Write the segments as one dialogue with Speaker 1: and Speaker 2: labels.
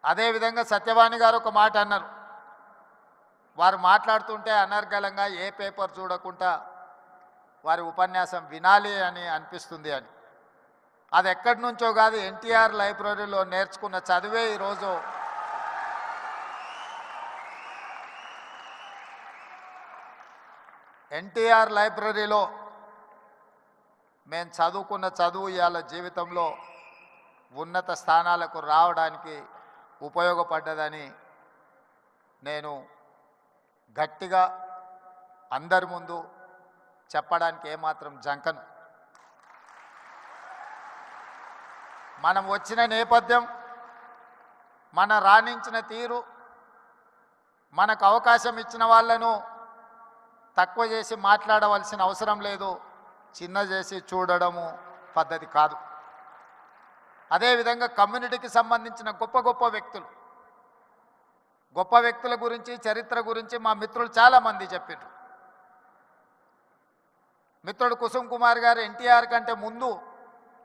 Speaker 1: అదేవిధంగా సత్యవాణి గారు ఒక మాట అన్నారు. వారు మాట్లాడుతుంటే అనర్గళంగా ఏ పేపర్ చూడకుండా వారి ఉపన్యాసం వినాలి అని అనిపిస్తుంది అని. అది ఎక్కడి నుంచో కాదు, ఎన్టీఆర్ లైబ్రరీలో నేర్చుకున్న చదివే ఈరోజు ఎన్టీఆర్ లైబ్రరీలో మేము చదువుకున్న చదువు ఇవాళ జీవితంలో ఉన్నత స్థానాలకు రావడానికి ఉపయోగపడ్డదని నేను గట్టిగా అందరి ముందు చెప్పడానికి ఏమాత్రం జంకను. మనం వచ్చిన నేపథ్యం, మన రాణించిన తీరు, మనకు అవకాశం ఇచ్చిన వాళ్ళను తక్కువ చేసి మాట్లాడవలసిన అవసరం లేదు, చిన్న చేసి చూడడము పద్ధతి కాదు. అదేవిధంగా కమ్యూనిటీకి సంబంధించిన గొప్ప వ్యక్తుల గురించి, చరిత్ర గురించి మా మిత్రులు చాలామంది చెప్పారు. మిత్రుడు కుసుమ్ కుమార్ గారు ఎన్టీఆర్ కంటే ముందు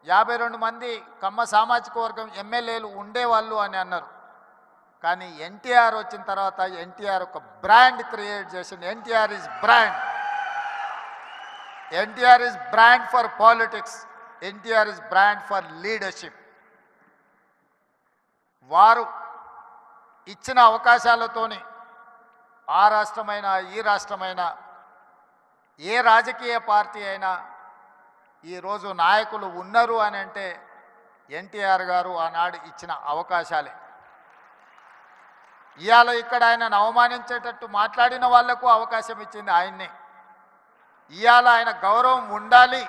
Speaker 1: 52 మంది కమ్మ సామాజిక వర్గం ఎమ్మెల్యేలు ఉండేవాళ్ళు అని అన్నారు. కానీ ఎన్టీఆర్ వచ్చిన తర్వాత ఎన్టీఆర్ ఒక బ్రాండ్ క్రియేట్ చేసింది. NTR is brand for politics, NTR is brand for leadership. వారు ఇచ్చిన అవకాశాలతోని ఆ రాష్ట్రమైనా ఈ రాష్ట్రమైనా ఏ రాజకీయ పార్టీ అయినా ఈరోజు నాయకులు ఉన్నారు అని అంటే ఎన్టీఆర్ గారు ఆనాడు ఇచ్చిన అవకాశాలే. ఇవాళ ఇక్కడ ఆయనను అవమానించేటట్టు మాట్లాడిన వాళ్లకు అవకాశం ఇచ్చింది ఆయన్నే. ఇవాళ ఆయన గౌరవం ఉండాలి,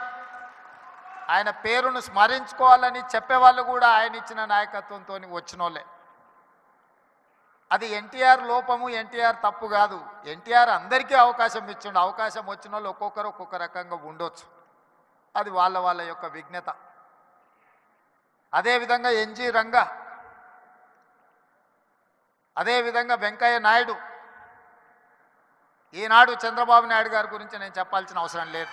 Speaker 1: ఆయన పేరును స్మరించుకోవాలని చెప్పేవాళ్ళు కూడా ఆయన ఇచ్చిన నాయకత్వంతో వచ్చిన వాళ్ళే. అది ఎన్టీఆర్ లోపము, ఎన్టీఆర్ తప్పు కాదు. ఎన్టీఆర్ అందరికీ అవకాశం ఇచ్చిండు. అవకాశం వచ్చిన వాళ్ళు ఒక్కొక్కరు ఒక్కొక్క రకంగా ఉండొచ్చు, అది వాళ్ళ యొక్క విజ్ఞత. అదేవిధంగా ఎన్జి రంగా, అదేవిధంగా వెంకయ్య నాయుడు. ఈనాడు చంద్రబాబు నాయుడు గారి గురించి నేను చెప్పాల్సిన అవసరం లేదు.